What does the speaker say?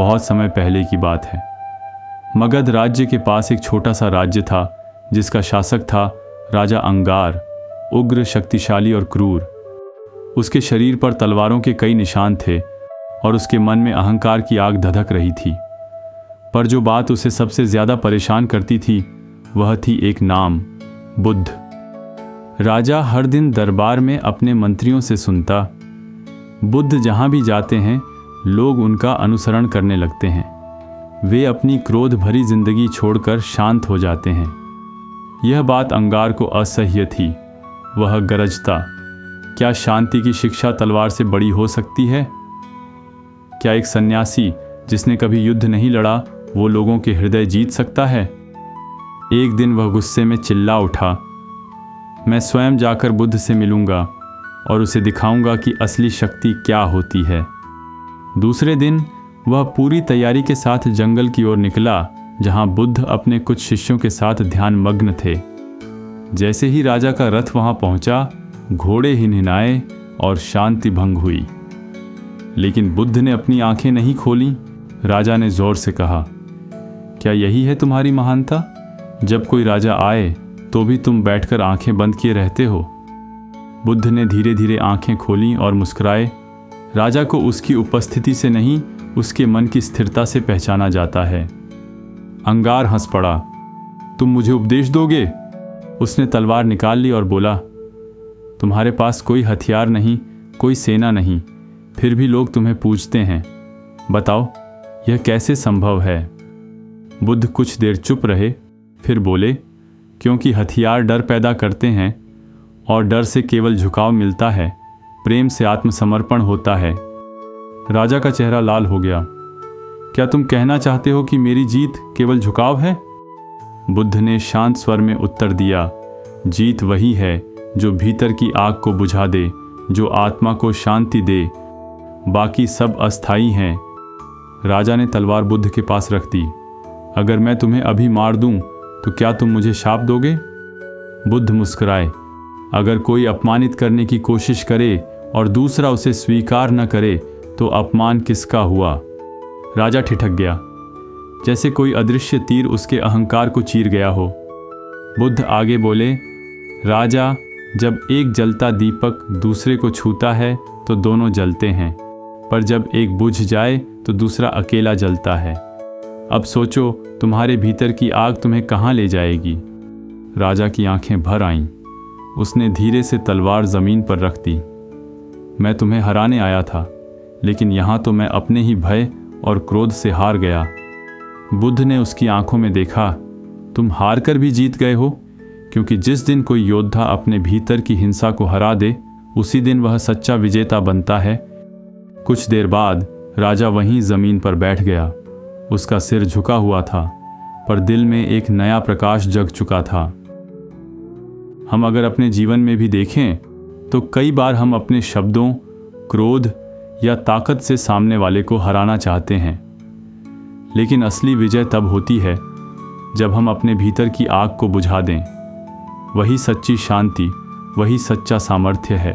बहुत समय पहले की बात है। मगध राज्य के पास एक छोटा सा राज्य था जिसका शासक था राजा अंगार, उग्र, शक्तिशाली और क्रूर। उसके शरीर पर तलवारों के कई निशान थे और उसके मन में अहंकार की आग धधक रही थी। पर जो बात उसे सबसे ज्यादा परेशान करती थी वह थी एक नाम, बुद्ध। राजा हर दिन दरबार में अपने मंत्रियों से सुनता, बुद्ध जहां भी जाते हैं लोग उनका अनुसरण करने लगते हैं। वे अपनी क्रोध भरी जिंदगी छोड़कर शांत हो जाते हैं। यह बात अंगार को असह्य थी। वह गरजता, क्या शांति की शिक्षा तलवार से बड़ी हो सकती है? क्या एक सन्यासी जिसने कभी युद्ध नहीं लड़ा वो लोगों के हृदय जीत सकता है? एक दिन वह गुस्से में चिल्ला उठा, मैं स्वयं जाकर बुद्ध से मिलूंगा और उसे दिखाऊंगा कि असली शक्ति क्या होती है। दूसरे दिन वह पूरी तैयारी के साथ जंगल की ओर निकला जहां बुद्ध अपने कुछ शिष्यों के साथ ध्यान मग्न थे। जैसे ही राजा का रथ वहां पहुंचा, घोड़े हिनहिनाए और शांति भंग हुई। लेकिन बुद्ध ने अपनी आंखें नहीं खोलीं। राजा ने जोर से कहा, क्या यही है तुम्हारी महानता? जब कोई राजा आए तो भी तुम बैठकर आंखें बंद किए रहते हो। बुद्ध ने धीरे धीरे आंखें खोलीं और मुस्कुराए। राजा को उसकी उपस्थिति से नहीं, उसके मन की स्थिरता से पहचाना जाता है। अंगार हंस पड़ा, तुम मुझे उपदेश दोगे? उसने तलवार निकाल ली और बोला, तुम्हारे पास कोई हथियार नहीं, कोई सेना नहीं, फिर भी लोग तुम्हें पूजते हैं। बताओ यह कैसे संभव है? बुद्ध कुछ देर चुप रहे, फिर बोले, क्योंकि हथियार डर पैदा करते हैं और डर से केवल झुकाव मिलता है, प्रेम से आत्मसमर्पण होता है। राजा का चेहरा लाल हो गया। क्या तुम कहना चाहते हो कि मेरी जीत केवल झुकाव है? बुद्ध ने शांत स्वर में उत्तर दिया, जीत वही है जो भीतर की आग को बुझा दे, जो आत्मा को शांति दे, बाकी सब अस्थाई हैं। राजा ने तलवार बुद्ध के पास रख दी। अगर मैं तुम्हें अभी मार दूं तो क्या तुम मुझे शाप दोगे? बुद्ध मुस्कुराए, अगर कोई अपमानित करने की कोशिश करे और दूसरा उसे स्वीकार न करे तो अपमान किसका हुआ? राजा ठिठक गया, जैसे कोई अदृश्य तीर उसके अहंकार को चीर गया हो। बुद्ध आगे बोले, राजा, जब एक जलता दीपक दूसरे को छूता है तो दोनों जलते हैं, पर जब एक बुझ जाए तो दूसरा अकेला जलता है। अब सोचो तुम्हारे भीतर की आग तुम्हें कहाँ ले जाएगी? राजा की आंखें भर आईं। उसने धीरे से तलवार जमीन पर रख दी। मैं तुम्हें हराने आया था, लेकिन यहाँ तो मैं अपने ही भय और क्रोध से हार गया। बुद्ध ने उसकी आंखों में देखा, तुम हार कर भी जीत गए हो, क्योंकि जिस दिन कोई योद्धा अपने भीतर की हिंसा को हरा दे, उसी दिन वह सच्चा विजेता बनता है। कुछ देर बाद राजा वहीं जमीन पर बैठ गया। उसका सिर झुका हुआ था, पर दिल में एक नया प्रकाश जग चुका था। हम अगर अपने जीवन में भी देखें तो कई बार हम अपने शब्दों, क्रोध या ताकत से सामने वाले को हराना चाहते हैं, लेकिन असली विजय तब होती है जब हम अपने भीतर की आग को बुझा दें। वही सच्ची शांति, वही सच्चा सामर्थ्य है।